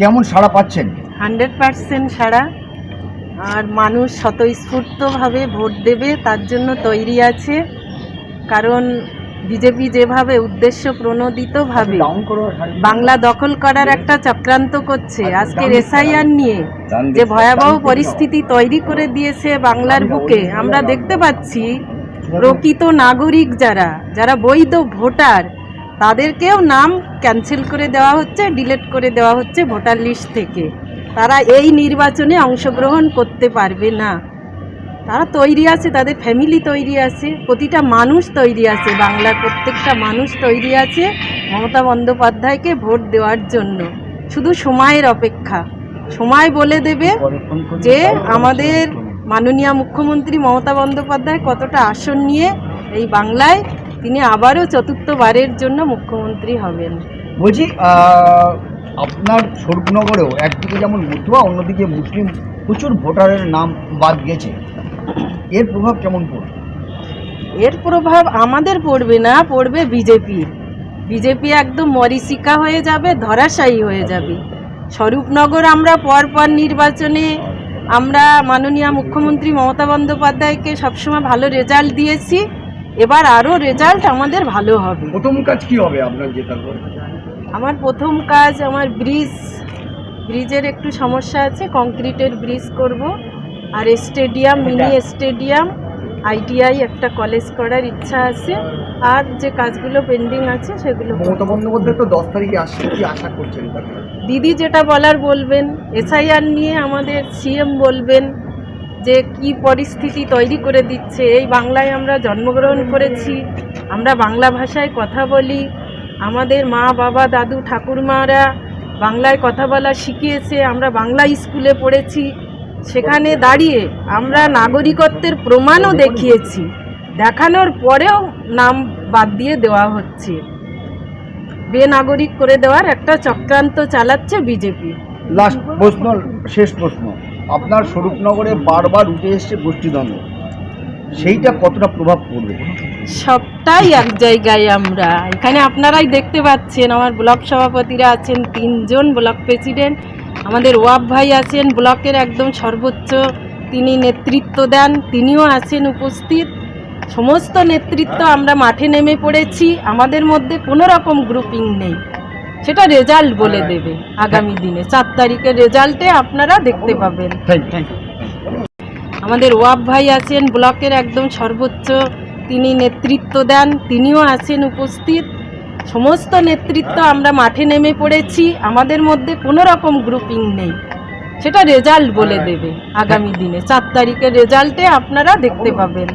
কেমন সাড়া পাচ্ছেন? 100% সাড়া। আর মানুষ স্বতঃস্ফূর্তভাবে ভোট দেবে তার জন্য তৈরি আছে। কারণ বিজেপি যেভাবে উদ্দেশ্য প্রণোদিতভাবে বাংলা দখল করার একটা চক্রান্ত করছে, আজকের এসআইআর নিয়ে যে ভয়াবহ পরিস্থিতি তৈরি করে দিয়েছে বাংলার বুকে, আমরা দেখতে পাচ্ছি প্রকৃত নাগরিক যারা বৈধ ভোটার তাদেরকেও নাম ক্যান্সেল করে দেওয়া হচ্ছে, ডিলিট করে দেওয়া হচ্ছে ভোটার লিস্ট থেকে। তারা এই নির্বাচনে অংশগ্রহণ করতে পারবে না। তারা তৈরি আছে, তাদের ফ্যামিলি তৈরি আছে, প্রতিটা মানুষ তৈরি আছে, বাংলার প্রত্যেকটা মানুষ তৈরি আছে মমতা বন্দ্যোপাধ্যায়কে ভোট দেওয়ার জন্য। শুধু সময়ের অপেক্ষা। সময় বলে দেবে যে আমাদের মাননীয় মুখ্যমন্ত্রী মমতা বন্দ্যোপাধ্যায় কতটা আসন নিয়ে এই বাংলায় তিনি আবারও চতুর্থবারের জন্য মুখ্যমন্ত্রী হবেন। বলছি আপনার স্বরূপনগরেও একদিকে যেমন মতুয়া, অন্যদিকে মুসলিম প্রচুর ভোটারের নাম বাদ গেছে, এর প্রভাব কেমন পড়বে? এর প্রভাব আমাদের পড়বে না, পড়বে বিজেপির। বিজেপি একদম মরীচিকা হয়ে যাবে, ধরাশায়ী হয়ে যাবে। স্বরূপনগর আমরা পরপর নির্বাচনে আমরা মাননীয় মুখ্যমন্ত্রী মমতা বন্দ্যোপাধ্যায়কে সবসময় ভালো রেজাল্ট দিয়েছি, এবার আরও রেজাল্ট আমাদের ভালো হবে। প্রথম কাজ কি হবে আপনার জেতার পর? আমার প্রথম কাজ, আমার ব্রিজের একটু সমস্যা আছে, কংক্রিটের ব্রিজ করব। আর স্টেডিয়াম, মিনি স্টেডিয়াম, আইটিআই একটা কলেজ করার ইচ্ছা আছে। আর যে কাজগুলো পেন্ডিং আছে সেগুলো। মমতা বন্দ্যোপাধ্যায় তো 10 তারিখে আসছে, কি আশা করছেন? দিদি যেটা বলার বলবেন, এসআইআর নিয়ে আমাদের সিএম বলবেন যে কি পরিস্থিতি তৈরি করে দিচ্ছে। এই বাংলায় আমরা জন্মগ্রহণ করেছি, আমরা বাংলা ভাষায় কথা বলি, আমাদের মা বাবা দাদু ঠাকুরমারা বাংলায় কথা বলা শিখিয়েছে, আমরা বাংলা স্কুলে পড়েছি। সেখানে দাঁড়িয়ে আমরা নাগরিকত্বের প্রমাণও দেখিয়েছি, দেখানোর পরেও নাম বাদ দিয়ে দেওয়া হচ্ছে। বেনাগরিক করে দেওয়ার একটা চক্রান্ত চালাচ্ছে বিজেপি। লাস্ট প্রশ্ন, শেষ প্রশ্ন, আপনার স্বরূপনগরে বারবার উঠে এসছে গোষ্ঠীদ্বন্দ্ব, সেইটা কতটা প্রভাব পড়বে? সবটাই এক জায়গায়। আমরা এখানে আপনারাই দেখতে পাচ্ছেন, আমার ব্লক সভাপতিরা আছেন, 3 জন ব্লক প্রেসিডেন্ট, আমাদের ওয়াব ভাই আছেন ব্লকের একদম সর্বোচ্চ, তিনি নেতৃত্ব দেন, তিনিও আছেন উপস্থিত। সমস্ত নেতৃত্ব আমরা মাঠে নেমে পড়েছি, আমাদের মধ্যে কোনো রকম গ্রুপিং নেই। সেটা রেজাল্ট বলে দেবে আগামী দিনে, 4 তারিখের রেজাল্টে আপনারা দেখতে পাবেন। আমাদের ওয়াব ভাই আছেন ব্লকের একদম সর্বোচ্চ, তিনি নেতৃত্ব দেন, তিনিও আছেন উপস্থিত। সমস্ত নেতৃত্ব আমরা মাঠে নেমে পড়েছি, আমাদের মধ্যে কোনো রকম গ্রুপিং নেই। সেটা রেজাল্ট বলে দেবে আগামী দিনে, 4 তারিখের রেজাল্টে আপনারা দেখতে পাবেন।